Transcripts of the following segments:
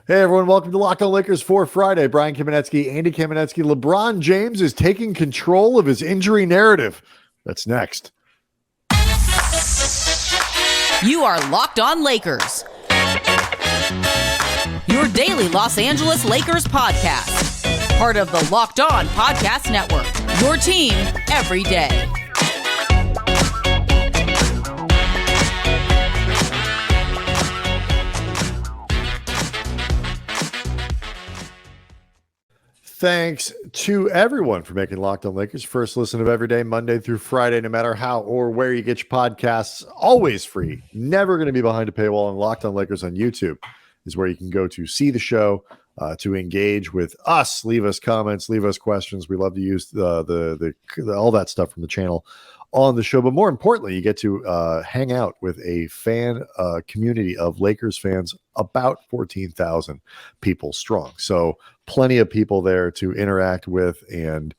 Hey everyone, welcome to Locked On Lakers for Friday. Brian Kamenetsky, Andy Kamenetsky. LeBron James is taking control of his injury narrative. That's next. You are Locked On Lakers, your daily Los Angeles Lakers podcast. Part of the Locked On Podcast Network, your team every day. Thanks to everyone for making Locked On Lakers first listen of every day, Monday through Friday, no matter how or where you get your podcasts. Always free, never going to be behind a paywall. And Locked On Lakers on YouTube is where you can go to see the show, to engage with us, leave us comments, leave us questions. We love to use the all that stuff from the channel on the show. But more importantly, you get to hang out with a fan community of Lakers fans, about 14,000 people strong. So plenty of people there to interact with and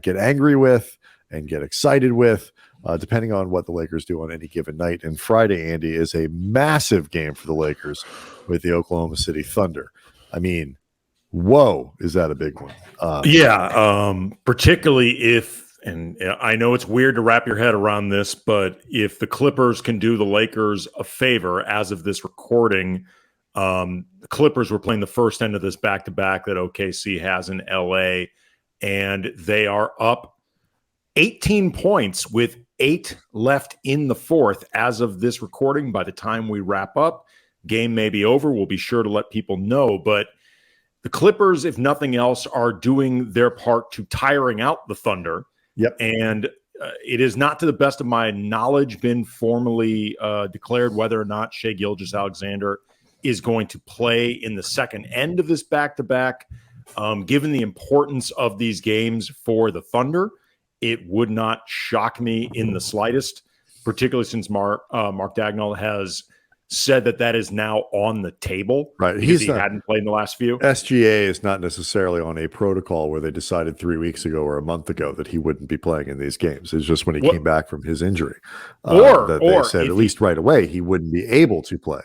get angry with and get excited with, depending on what the Lakers do on any given night. And Friday, Andy, is a massive game for the Lakers with the Oklahoma City Thunder. I mean, whoa, is that a big one? Particularly if, and I know it's weird to wrap your head around this, but if the Clippers can do the Lakers a favor as of this recording, the Clippers were playing the first end of this back-to-back that OKC has in LA, and they are up 18 points with 8 left in the fourth as of this recording. By the time we wrap up, game may be over. We'll be sure to let people know, but the Clippers, if nothing else, are doing their part to tiring out the Thunder. Yep. And it is not, to the best of my knowledge, been formally declared whether or not Shai Gilgeous-Alexander is going to play in the second end of this back-to-back. Given the importance of these games for the Thunder, it would not shock me in the slightest, particularly since Mark Dagnall has said that is now on the table. Right. He hadn't played in the last few. SGA is not necessarily on a protocol where they decided 3 weeks ago or a month ago that he wouldn't be playing in these games. It's just when he came back from his injury that they said at least right away he wouldn't be able to play.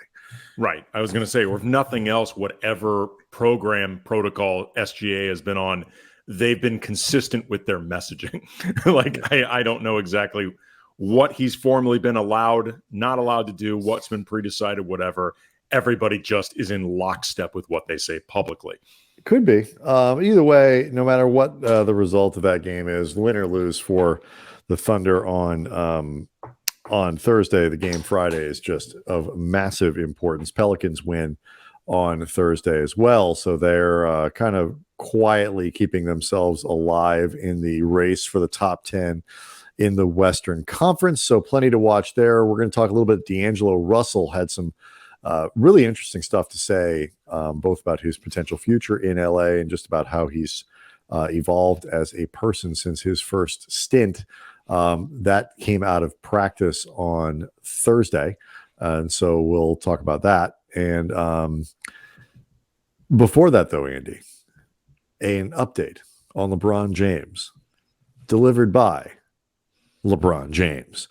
Right. I was going to say, or if nothing else, whatever program protocol SGA has been on, they've been consistent with their messaging. I don't know exactly what he's formally been allowed, not allowed to do, what's been pre-decided, whatever. Everybody just is in lockstep with what they say publicly. Could be. Either way, no matter what the result of that game is, win or lose for the Thunder on Thursday, the game Friday is just of massive importance. Pelicans win on Thursday as well, so they're kind of quietly keeping themselves alive in the race for the top 10 in the Western Conference. So plenty to watch there. We're going to talk a little bit. D'Angelo Russell had some really interesting stuff to say, both about his potential future in LA and just about how he's evolved as a person since his first stint. That came out of practice on Thursday. And so we'll talk about that. And before that, though, Andy, an update on LeBron James delivered by LeBron James.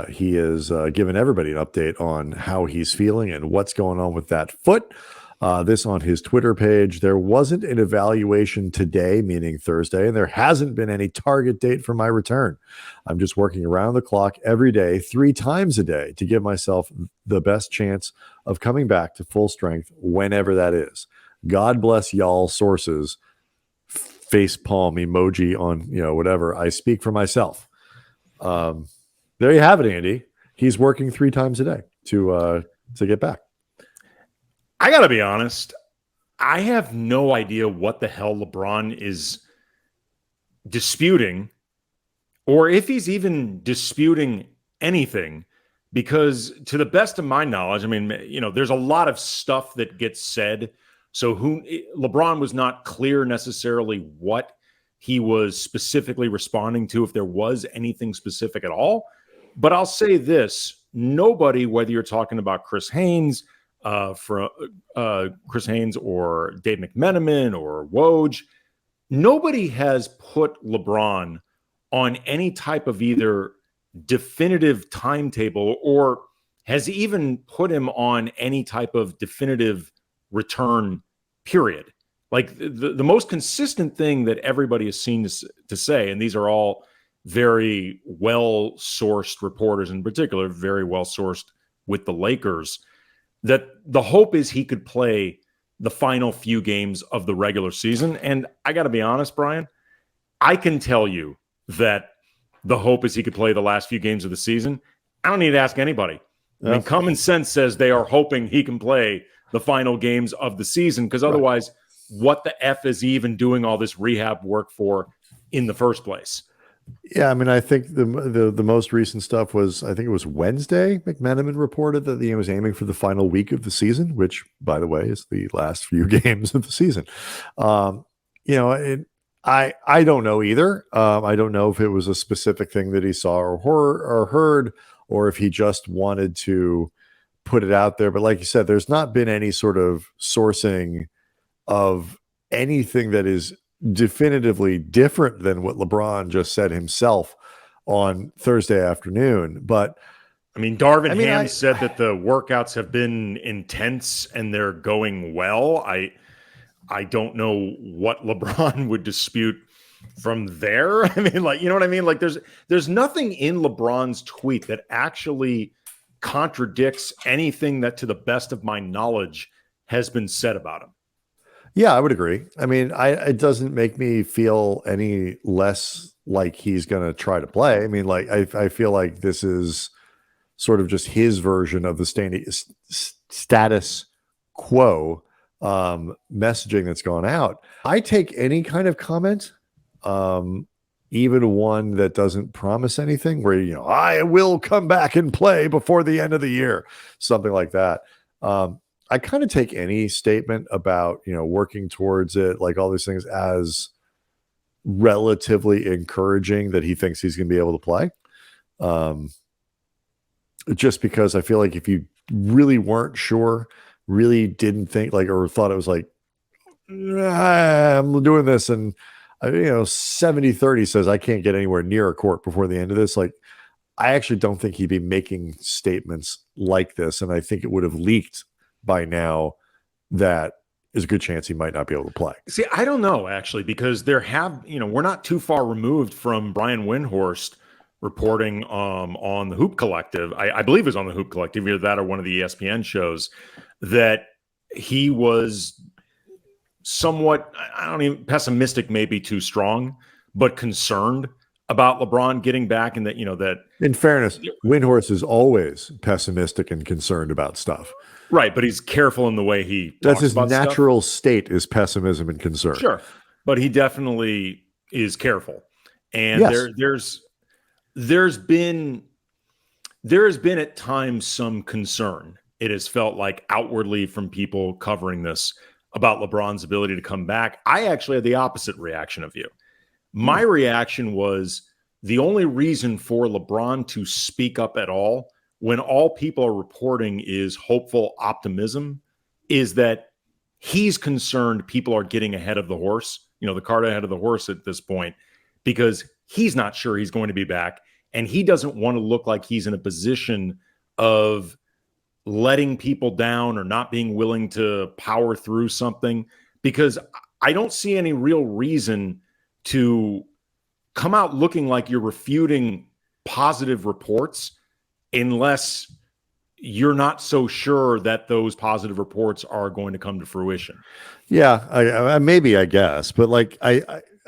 He has given everybody an update on how he's feeling and what's going on with that foot. This on his Twitter page. There wasn't an evaluation today, meaning Thursday, and there hasn't been any target date for my return. I'm just working around the clock every day, 3 times a day, to give myself the best chance of coming back to full strength whenever that is. God bless y'all sources. Face palm emoji on, whatever. I speak for myself. There you have it, Andy. He's working 3 times a day to get back. I got to be honest. I have no idea what the hell LeBron is disputing, or if he's even disputing anything, because to the best of my knowledge, I mean, there's a lot of stuff that gets said. So LeBron was not clear necessarily what he was specifically responding to, if there was anything specific at all. But I'll say this: nobody, whether you're talking about Chris Haynes or Dave McMenamin or Woj, nobody has put LeBron on any type of either definitive timetable or has even put him on any type of definitive return period. Like the most consistent thing that everybody has seen to say, and these are all very well-sourced reporters in particular, very well-sourced with the Lakers, that the hope is he could play the final few games of the regular season. And I got to be honest, Brian, I can tell you that the hope is he could play the last few games of the season. I don't need to ask anybody. I mean, common sense says they are hoping he can play the final games of the season, because otherwise, what the F is he even doing all this rehab work for in the first place? Yeah, I mean, I think the most recent stuff was, I think it was Wednesday, McMenamin reported that he was aiming for the final week of the season, which, by the way, is the last few games of the season. I don't know either. I don't know if it was a specific thing that he saw or heard, or if he just wanted to put it out there. But like you said, there's not been any sort of sourcing of anything that is definitively different than what LeBron just said himself on Thursday afternoon. But I mean, Darvin Ham said that the workouts have been intense and they're going well. I don't know what LeBron would dispute from there. I mean, like, you know what I mean? Like there's nothing in LeBron's tweet that actually contradicts anything that, to the best of my knowledge, has been said about him. Yeah, I would agree. I mean, it doesn't make me feel any less like he's going to try to play. I mean, like, I feel like this is sort of just his version of the status quo messaging that's gone out. I take any kind of comment, even one that doesn't promise anything, where, I will come back and play before the end of the year, something like that. I kind of take any statement about, working towards it, like all these things, as relatively encouraging that he thinks he's going to be able to play. Just because I feel like if you really weren't sure, really didn't think or thought it was like, I'm doing this, and 70-30 says I can't get anywhere near a court before the end of this. Like, I actually don't think he'd be making statements like this. And I think it would have leaked by now that there's a good chance he might not be able to play. See, I don't know, actually, because we're not too far removed from Brian Windhorst reporting on the Hoop Collective. I believe it was on the Hoop Collective, either that or one of the ESPN shows, that he was somewhat, pessimistic may be too strong, but concerned about LeBron getting back, and that in fairness, Windhorst is always pessimistic and concerned about stuff. Right, but he's careful in the way he talks That's his about natural stuff. state, is pessimism and concern. Sure, but he definitely is careful. And yes. there's been at times some concern, it has felt like, outwardly from people covering this, about LeBron's ability to come back. I actually had the opposite reaction of you. My reaction was, the only reason for LeBron to speak up at all, when all people are reporting is hopeful optimism, is that he's concerned people are getting ahead of the horse, the cart ahead of the horse at this point, because he's not sure he's going to be back. And he doesn't want to look like he's in a position of letting people down or not being willing to power through something, because I don't see any real reason to come out looking like you're refuting positive reports unless you're not so sure that those positive reports are going to come to fruition. Yeah, I guess, but like I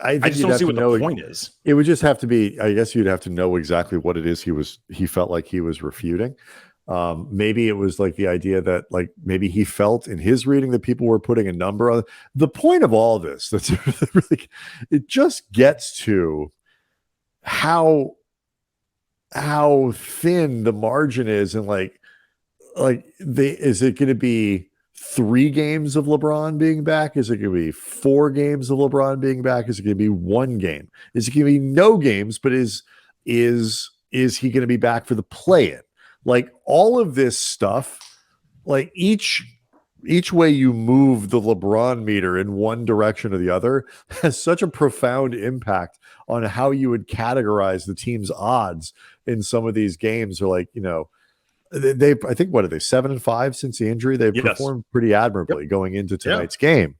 just don't see what the point is. It would just have to be, I guess you'd have to know exactly what it is he felt like he was refuting. Maybe it was like the idea that, like, maybe he felt in his reading that people were putting a number on the point of all this. That's really, it just gets to how thin the margin is, and is it going to be 3 games of LeBron being back? Is it going to be 4 games of LeBron being back? Is it going to be 1 game? Is it going to be no games? But is he going to be back for the play-in? Like, all of this stuff, like each way you move the LeBron meter in one direction or the other has such a profound impact on how you would categorize the team's odds in some of these games. Or I think, what are they, 7-5 since the injury? They've performed pretty admirably going into tonight's game.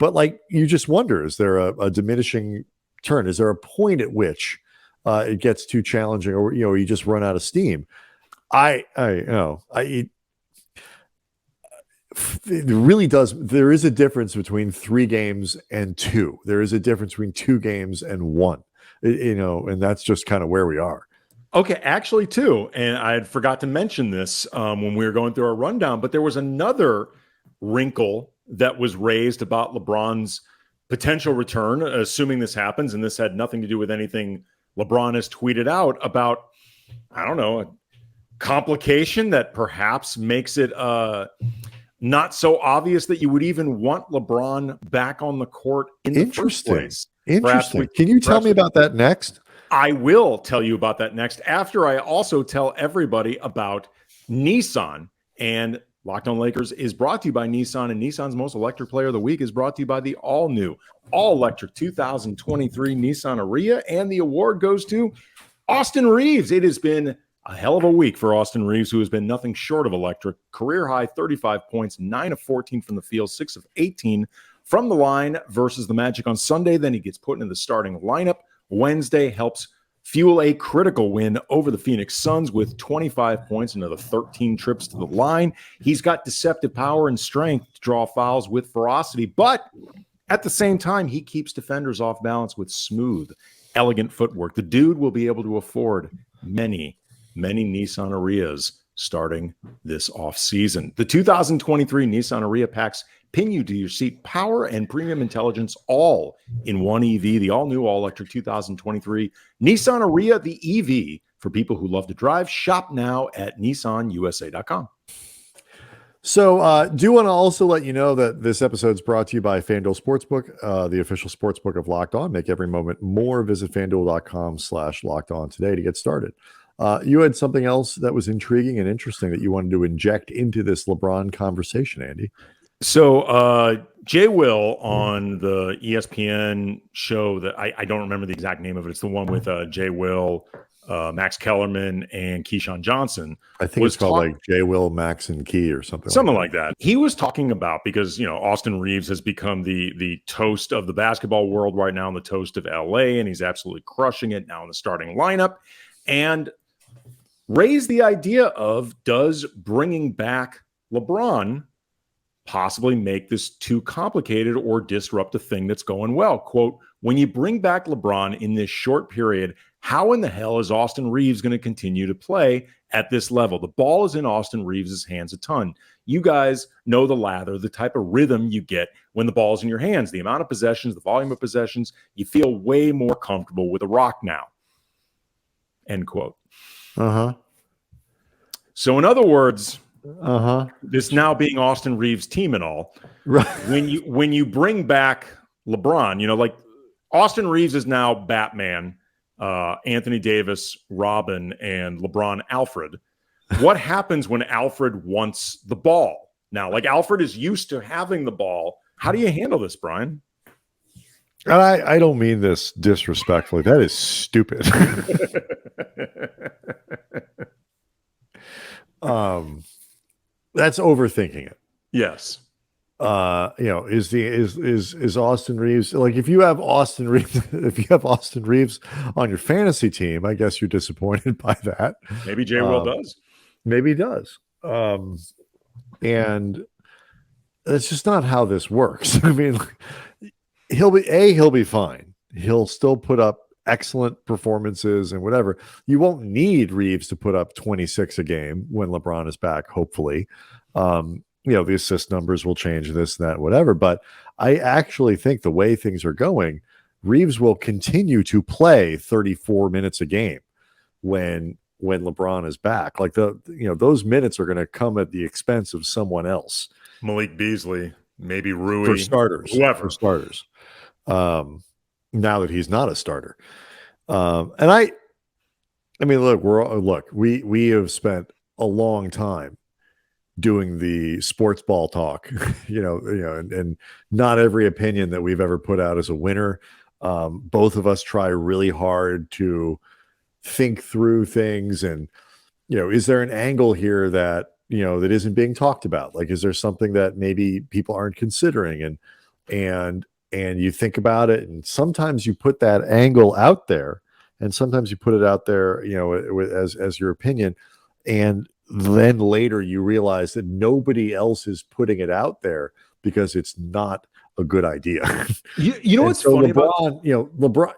But like, you just wonder, is there a diminishing turn? Is there a point at which it gets too challenging, or you just run out of steam? It really does. There is a difference between 3 games and 2. There is a difference between 2 games and 1. And that's just kind of where we are. Okay, actually, too, and I had forgot to mention this when we were going through our rundown, but there was another wrinkle that was raised about LeBron's potential return, assuming this happens, and this had nothing to do with anything LeBron has tweeted out about, I don't know, a complication that perhaps makes it not so obvious that you would even want LeBron back on the court in the first place. Interesting. Can you tell me about that next? I will tell you about that next, after I also tell everybody about Nissan. And Locked On Lakers is brought to you by Nissan, and Nissan's Most Electric Player of the Week is brought to you by the all-new, all-electric 2023 Nissan Ariya, and the award goes to Austin Reaves. It has been a hell of a week for Austin Reaves, who has been nothing short of electric. Career high 35 points, 9 of 14 from the field, 6 of 18 from the line versus the Magic on Sunday. Then he gets put into the starting lineup. Wednesday helps fuel a critical win over the Phoenix Suns with 25 points, another 13 trips to the line. He's got deceptive power and strength to draw fouls with ferocity, but at the same time, he keeps defenders off balance with smooth, elegant footwork. The dude will be able to afford many Nissan Ariyas starting this offseason. The 2023 Nissan Ariya packs pin you to your seat power and premium intelligence all in one EV. The all-new, all-electric 2023 Nissan Ariya, the EV for people who love to drive. Shop now at nissanusa.com. So do want to also let you know that this episode is brought to you by FanDuel Sportsbook, the official sportsbook of Locked On. Make every moment more. Visit FanDuel.com/Locked On today to get started. You had something else that was intriguing and interesting that you wanted to inject into this LeBron conversation, Andy. So Jay Will on the ESPN show that I don't remember the exact name of it. It's the one with Jay Will, Max Kellerman, and Keyshawn Johnson. I think it's called like Jay Will, Max, and Key or something like that. He was talking about, because Austin Reaves has become the toast of the basketball world right now, and the toast of LA, and he's absolutely crushing it now in the starting lineup. And raised the idea of, does bringing back LeBron possibly make this too complicated or disrupt the thing that's going well? Quote, when you bring back LeBron in this short period, how in the hell is Austin Reaves going to continue to play at this level? The ball is in Austin Reaves' hands a ton. You guys know the lather, the type of rhythm you get when the ball's in your hands, the amount of possessions, the volume of possessions. You feel way more comfortable with a rock now. End quote. So in other words, this now being Austin Reaves' team and all, right? When you bring back LeBron, like Austin Reaves is now Batman, Anthony Davis, Robin, and LeBron Alfred. What happens when Alfred wants the ball? Now, like, Alfred is used to having the ball. How do you handle this, Brian? And I don't mean this disrespectfully. That is stupid. That's overthinking it. Yes. Is Austin Reaves, like, if you have Austin Reaves on your fantasy team, I guess you're disappointed by that. Maybe Jay Will does. Maybe he does. And that's just not how this works. I mean, he'll be fine. He'll still put up excellent performances and whatever. You won't need Reaves to put up 26 a game when LeBron is back, hopefully. The assist numbers will change, this, that, whatever. But I actually think the way things are going, Reaves will continue to play 34 minutes a game when LeBron is back. Like, those minutes are going to come at the expense of someone else. Malik Beasley, maybe Rui. For starters. Whoever. For starters. Now that he's not a starter. And we have spent a long time doing the sports ball talk, and not every opinion that we've ever put out is a winner. Both of us try really hard to think through things, and is there an angle here that that isn't being talked about? Like, is there something that maybe people aren't considering? And and you think about it, and sometimes you put that angle out there, and sometimes you put it out there, as your opinion, and then later you realize that nobody else is putting it out there because it's not a good idea. You know what's so funny LeBron, LeBron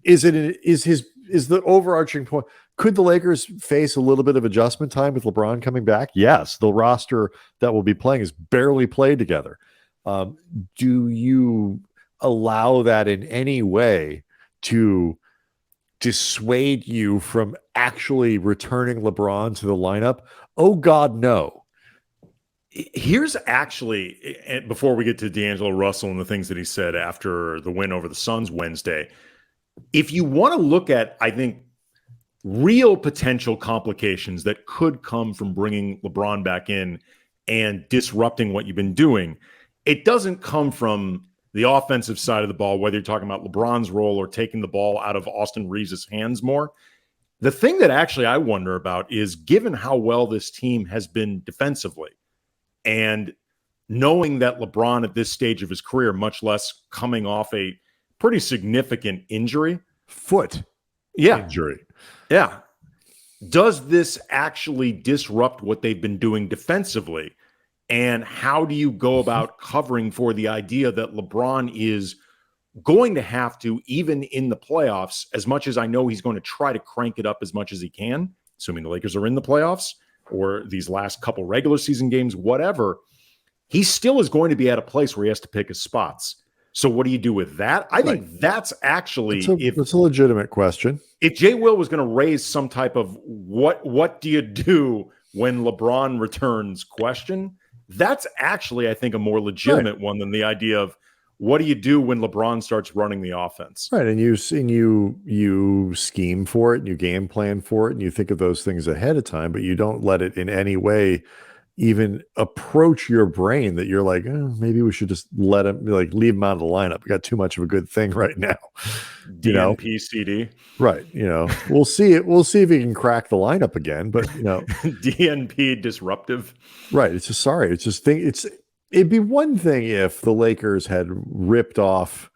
is the overarching point. Could the Lakers face a little bit of adjustment time with LeBron coming back? Yes, the roster that will be playing is barely played together. Do you allow that in any way to dissuade you from actually returning LeBron to the lineup? Oh God, no. Here's actually, before we get to D'Angelo Russell and the things that he said after the win over the Suns Wednesday, if you want to look at, I think, real potential complications that could come from bringing LeBron back in and disrupting what you've been doing, it doesn't come from the offensive side of the ball, whether you're talking about LeBron's role or taking the ball out of Austin Reaves' hands more. The thing that actually I wonder about is, given how well this team has been defensively, and knowing that LeBron at this stage of his career, much less coming off a pretty significant injury, foot injury. Yeah. Does this actually disrupt what they've been doing defensively? And how do you go about covering for the idea that LeBron is going to have to, even in the playoffs, as much as I know he's going to try to crank it up as much as he can, assuming the Lakers are in the playoffs or these last couple regular season games, whatever, he still is going to be at a place where he has to pick his spots. So what do you do with that? I think that's actually, it's a legitimate question. If Jay Will was going to raise some type of what do you do when LeBron returns question, that's actually, I think, a more legitimate one than the idea of what do you do when LeBron starts running the offense? Right. And you scheme for it and you game plan for it and you think of those things ahead of time, but you don't let it in any way even approach your brain that you're like, maybe we should just let him, leave him out of the lineup. We got too much of a good thing right now. DNP CD. Right. We'll see it. We'll see if he can crack the lineup again, but DNP disruptive. Right. It's just, sorry. It's just it'd be one thing if the Lakers had ripped off,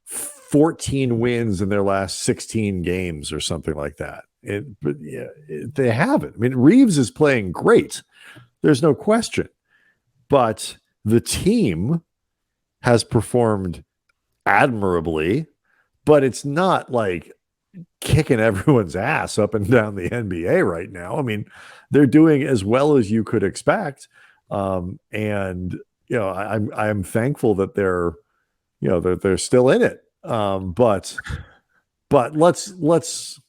14 wins in their last 16 games or something like that. They haven't. I mean, Reaves is playing great. There's no question. But the team has performed admirably, but it's not like kicking everyone's ass up and down the NBA right now. I mean, they're doing as well as you could expect. I'm thankful that they're still in it. But let's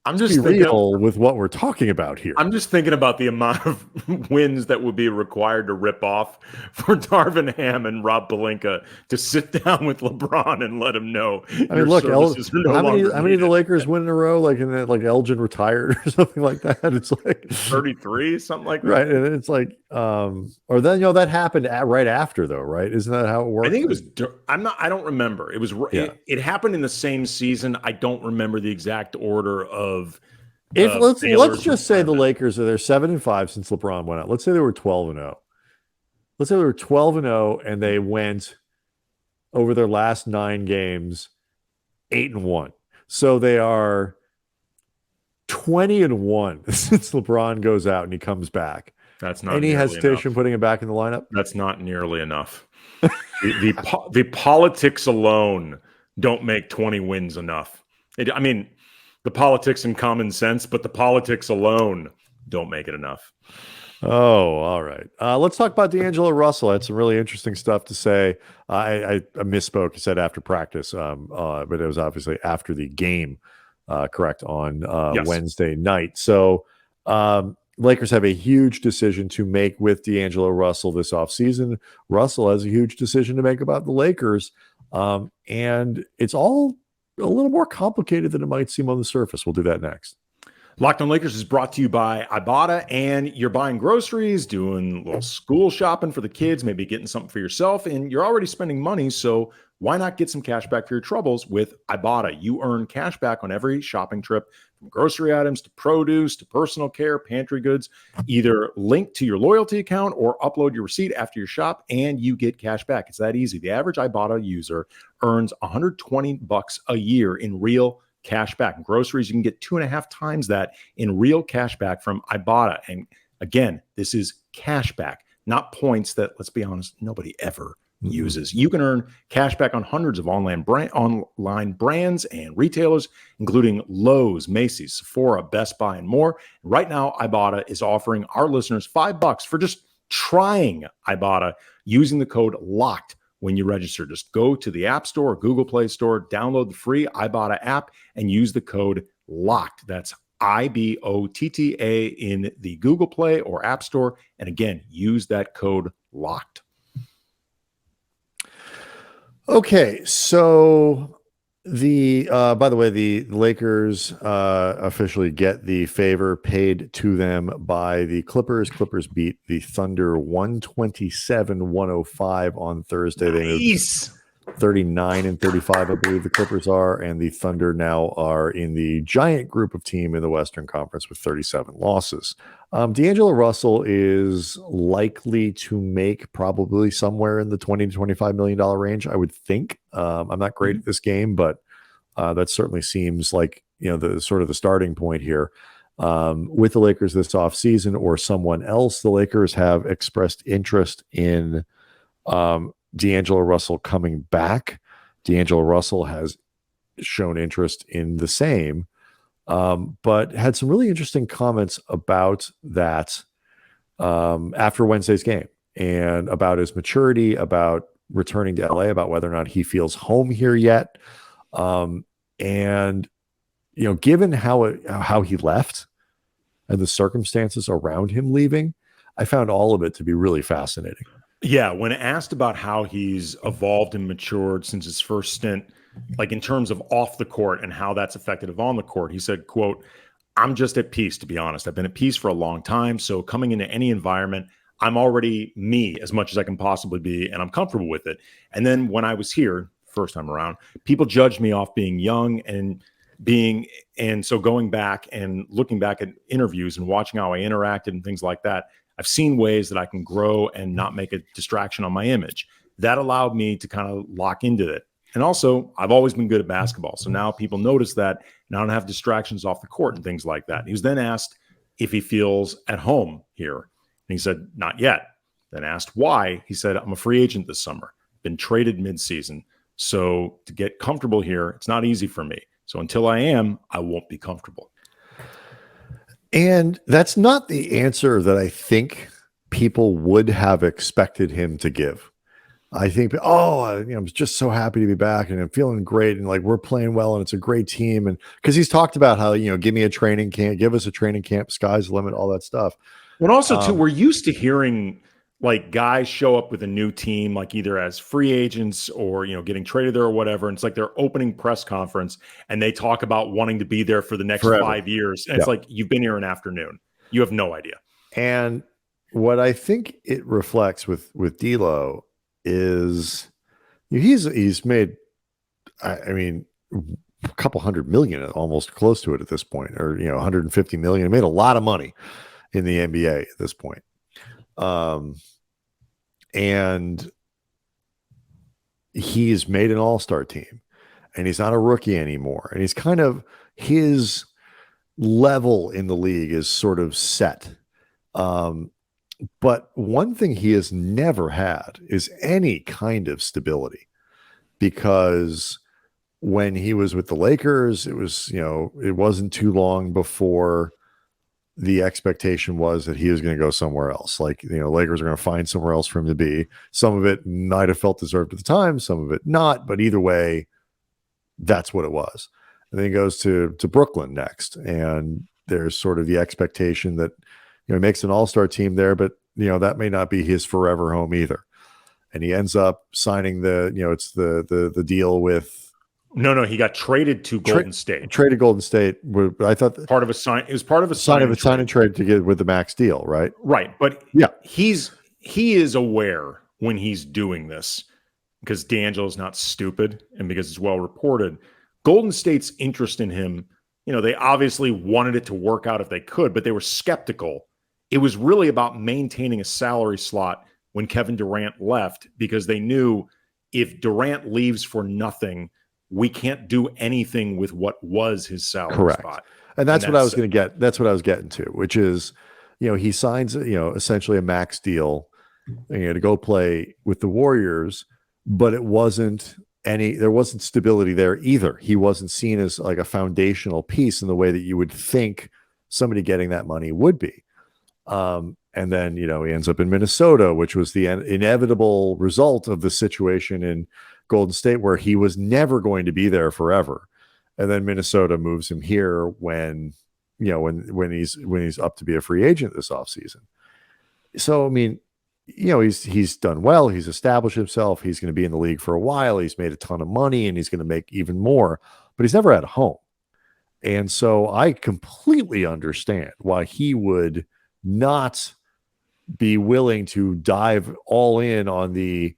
I'm just be real with what we're talking about here. I'm just thinking about the amount of wins that would be required to rip off for Darvin Ham and Rob Pelinka to sit down with LeBron and let him know. I mean, look, how many of the Lakers win in a row? Like Elgin retired or something like that. It's like 33, something like that. Right, and it's like, or then that happened right after though, right? Isn't that how it worked? I think it was. I don't remember. It was. Yeah. It happened in the same season. I don't remember the exact order of. Let's just say the Lakers they're 7-5 since LeBron went out. Let's say they were 12-0. Let's say they were 12-0 and they went over their last 9 games 8-1. So they are 20-1 since LeBron goes out and he comes back. That's not any hesitation enough. Putting him back in the lineup. That's not nearly enough. the politics alone don't make 20 wins enough. The politics and common sense, but the politics alone don't make it enough. Oh, all right. Let's talk about D'Angelo Russell. I had some really interesting stuff to say. I misspoke. I said after practice, but it was obviously after the game, correct, on yes. Wednesday night. So Lakers have a huge decision to make with D'Angelo Russell this offseason. Russell has a huge decision to make about the Lakers. And it's all a little more complicated than it might seem on the surface. We'll do that next. Locked on Lakers is brought to you by Ibotta, and you're buying groceries, doing a little school shopping for the kids, maybe getting something for yourself, and you're already spending money, so why not get some cash back for your troubles with Ibotta? You earn cash back on every shopping trip, from grocery items to produce to personal care, pantry goods. Either link to your loyalty account or upload your receipt after your shop, and you get cash back. It's that easy. The average Ibotta user earns $120 a year in real cash back. In groceries, you can get 2.5 times that in real cash back from Ibotta. And again, this is cash back, not points that, let's be honest, nobody ever uses. You can earn cash back on hundreds of online brands and retailers, including Lowe's, Macy's, Sephora, Best Buy, and more. Right now, Ibotta is offering our listeners $5 for just trying Ibotta using the code LOCKED. When you register, just go to the App Store or Google Play Store, download the free Ibotta app, and use the code LOCKED. That's IBOTTA in the Google Play or App Store. And again, use that code LOCKED. Okay, so by the way, the Lakers officially get the favor paid to them by the Clippers. Clippers beat the Thunder 127-105 on Thursday. They moved 39-35, I believe the Clippers are, and the Thunder now are in the giant group of team in the Western Conference with 37 losses. D'Angelo Russell is likely to make probably somewhere in the $20 to $25 million range, I would think. I'm not great at this game, but that certainly seems like, the sort of the starting point here. With the Lakers this offseason or someone else, the Lakers have expressed interest in D'Angelo Russell coming back. D'Angelo Russell has shown interest in the same, but had some really interesting comments about that after Wednesday's game and about his maturity, about returning to LA, about whether or not he feels home here yet. And, given how he left and the circumstances around him leaving, I found all of it to be really fascinating. Yeah, when asked about how he's evolved and matured since his first stint, like in terms of off the court and how that's affected him on the court, he said, quote, "I'm just at peace, to be honest. I've been at peace for a long time. So coming into any environment, I'm already me as much as I can possibly be, and I'm comfortable with it. And then when I was here, first time around, people judged me off being young and so going back and looking back at interviews and watching how I interacted and things like that, I've seen ways that I can grow and not make a distraction on my image. That allowed me to kind of lock into it. And also, I've always been good at basketball. So now people notice that, and I don't have distractions off the court and things like that." He was then asked if he feels at home here. And he said, "Not yet." Then asked why, he said, "I'm a free agent this summer. Been traded mid-season. So to get comfortable here, it's not easy for me. So until I am, I won't be comfortable." And that's not the answer that I think people would have expected him to give. I think, I'm just so happy to be back and I'm feeling great. And like, we're playing well and it's a great team. And because he's talked about how, give me a training camp, give us a training camp, sky's the limit, all that stuff. And also too, we're used to hearing like guys show up with a new team, like either as free agents or, getting traded there or whatever. And it's like their opening press conference and they talk about wanting to be there for the next forever. 5 years. And It's like, you've been here an afternoon. You have no idea. And what I think it reflects with D'Lo is he's made, I mean, a couple $100 million, almost close to it at this point, or, $150 million. He made a lot of money in the NBA at this point. And he's made an all-star team and he's not a rookie anymore. And he's kind of, his level in the league is sort of set. But one thing he has never had is any kind of stability, because when he was with the Lakers, it was, it wasn't too long before the expectation was that he was going to go somewhere else. Like, Lakers are going to find somewhere else for him to be. Some of it might have felt deserved at the time, some of it not, but either way, that's what it was. And then he goes to Brooklyn next. And there's sort of the expectation that, he makes an all-star team there, but, that may not be his forever home either. And he ends up signing it's the deal with No, he got traded to Golden State. Traded Golden State. I thought It was part of a sign and trade to get with the max deal, right? Right, but yeah, he is aware when he's doing this because D'Angelo's not stupid and because it's well reported. Golden State's interest in him, they obviously wanted it to work out if they could, but they were skeptical. It was really about maintaining a salary slot when Kevin Durant left because they knew if Durant leaves for nothing, we can't do anything with what was his salary spot. And that's what I was going to get. That's what I was getting to, which is, he signs, essentially a max deal, to go play with the Warriors, but there wasn't stability there either. He wasn't seen as like a foundational piece in the way that you would think somebody getting that money would be. And then, he ends up in Minnesota, which was the inevitable result of the situation in Golden State, where he was never going to be there forever. And then Minnesota moves him here when he's up to be a free agent this offseason. So, I mean, he's done well. He's established himself. He's going to be in the league for a while. He's made a ton of money and he's going to make even more, but he's never had a home. And so I completely understand why he would not be willing to dive all in on the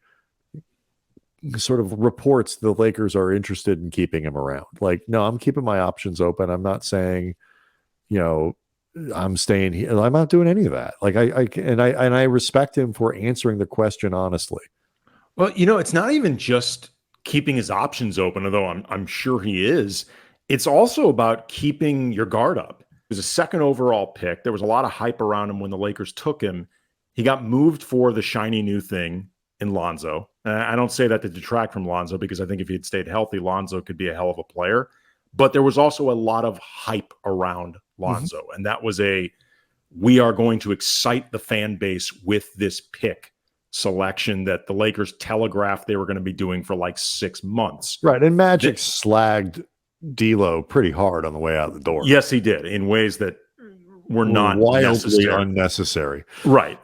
sort of reports the Lakers are interested in keeping him around. Like, no, I'm keeping my options open. I'm not saying, I'm staying here. I'm not doing any of that. Like I respect him for answering the question honestly. Well, it's not even just keeping his options open, although I'm sure he is. It's also about keeping your guard up. He was a second overall pick. There was a lot of hype around him when the Lakers took him. He got moved for the shiny new thing in Lonzo. I don't say that to detract from Lonzo because I think if he had stayed healthy, Lonzo could be a hell of a player. But there was also a lot of hype around Lonzo. Mm-hmm. And that was we are going to excite the fan base with this pick selection that the Lakers telegraphed they were going to be doing for like 6 months. Right. And Magic slagged D'Lo pretty hard on the way out the door. Yes, he did, in ways that were not wildly unnecessary. Right.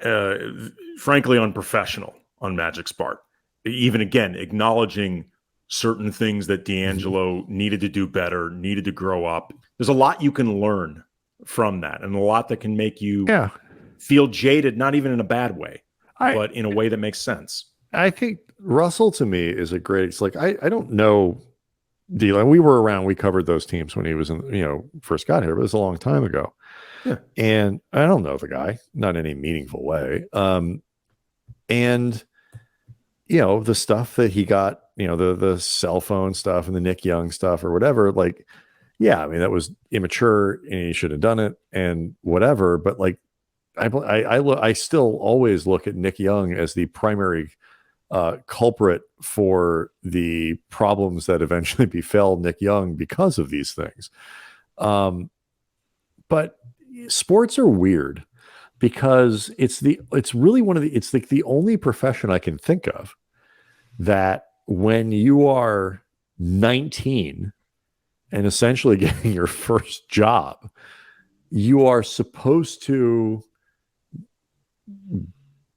Frankly, unprofessional on Magic's part. Even again, acknowledging certain things that D'Angelo needed to do better, needed to grow up. There's a lot you can learn from that, and a lot that can make you feel jaded, not even in a bad way, but in a way that makes sense. I think Russell, to me, is a great. It's like I don't know D'Lo. We were around. We covered those teams when he was first got here, but it was a long time ago. Yeah. And I don't know the guy, not in any meaningful way. And the stuff that he got, the cell phone stuff and the Nick Young stuff or whatever, like, yeah, I mean, that was immature and he should have done it and whatever. But like, I still always look at Nick Young as the primary culprit for the problems that eventually befell Nick Young because of these things. But sports are weird because it's really it's like the only profession I can think of that when you are 19 and essentially getting your first job, you are supposed to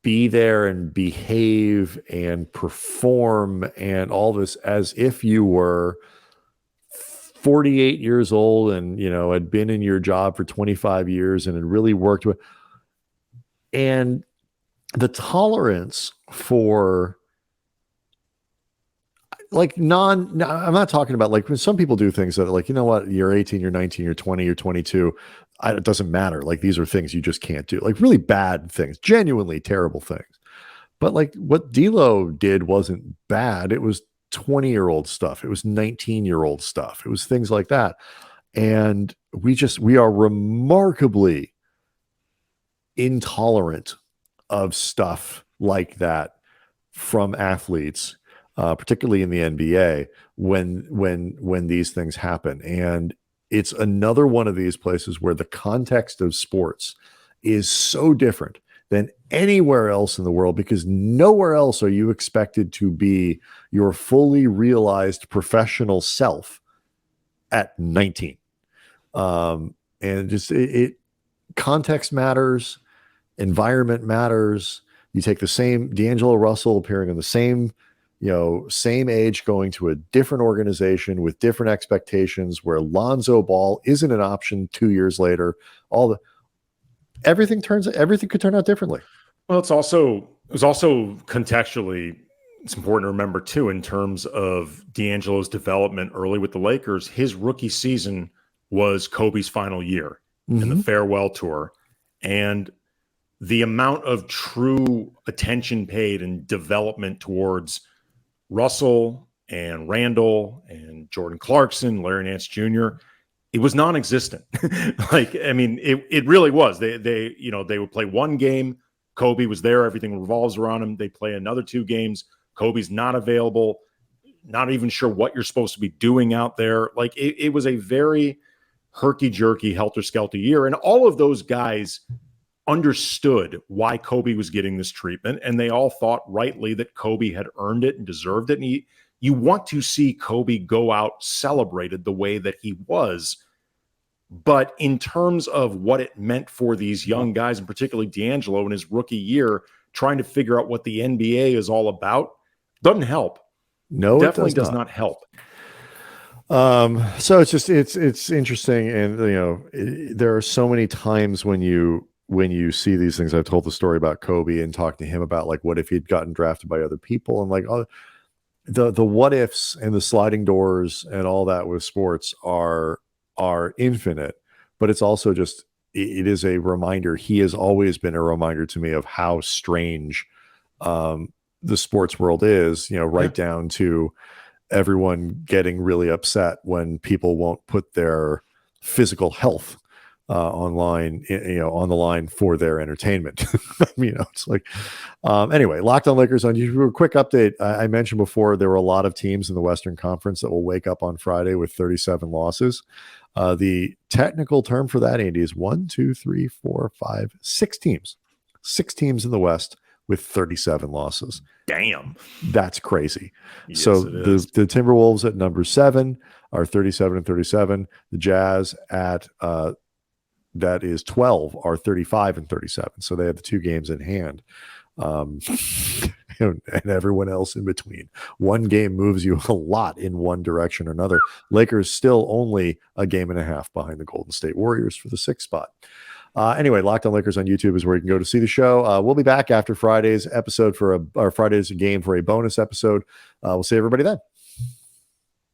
be there and behave and perform and all this as if you were 48 years old and, had been in your job for 25 years and had really worked with. And the tolerance for like I'm not talking about like when some people do things that are like, you're 18, you're 19, you're 20, you're 22. It doesn't matter. Like these are things you just can't do, like really bad things, genuinely terrible things. But like what D'Lo did wasn't bad. It was 20-year-old stuff. It was 19-year-old stuff. It was things like that. And we are remarkably intolerant of stuff like that from athletes, particularly in the NBA when these things happen. And it's another one of these places where the context of sports is so different than anywhere else in the world, because nowhere else are you expected to be your fully realized professional self at 19. And just context matters, environment matters. You take the same D'Angelo Russell appearing in the same, same age going to a different organization with different expectations where Lonzo Ball isn't an option 2 years later. Everything could turn out differently. Well, it was also contextually, it's important to remember too, in terms of D'Angelo's development early with the Lakers, his rookie season was Kobe's final year in the farewell tour. And the amount of true attention paid and development towards Russell and Randall and Jordan Clarkson, Larry Nance Jr., it was non-existent. It really was. They would play one game. Kobe was there. Everything revolves around him. They play another 2 games. Kobe's not available. Not even sure what you're supposed to be doing out there. Like it was a very herky-jerky, helter-skelter year. And all of those guys understood why Kobe was getting this treatment. And they all thought rightly that Kobe had earned it and deserved it. And you want to see Kobe go out celebrated the way that he was. But in terms of what it meant for these young guys, and particularly D'Angelo in his rookie year, trying to figure out what the NBA is all about, doesn't help. No, definitely it does not help. So it's interesting. And, there are so many times when you see these things. I've told the story about Kobe and talked to him about like, what if he'd gotten drafted by other people, and like, the what ifs and the sliding doors and all that with sports are infinite, but it's also just, it is a reminder. He has always been a reminder to me of how strange the sports world is, down to everyone getting really upset when people won't put their physical health online, on the line for their entertainment. It's like, anyway, Locked On Lakers on YouTube. A quick update. I mentioned before, there were a lot of teams in the Western Conference that will wake up on Friday with 37 losses. The technical term for that, Andy, is 6 teams. 6 teams in the West with 37 losses. Damn. That's crazy. Yes, so the Timberwolves at number 7 are 37-37. The Jazz at that is 12 are 35-37. So they have the 2 games in hand. And everyone else in between. One game moves you a lot in one direction or another. Lakers still only a game and a half behind the Golden State Warriors for the 6th spot. Anyway, Locked On Lakers on YouTube is where you can go to see the show. We'll be back after Friday's episode Friday's game for a bonus episode. We'll see everybody then.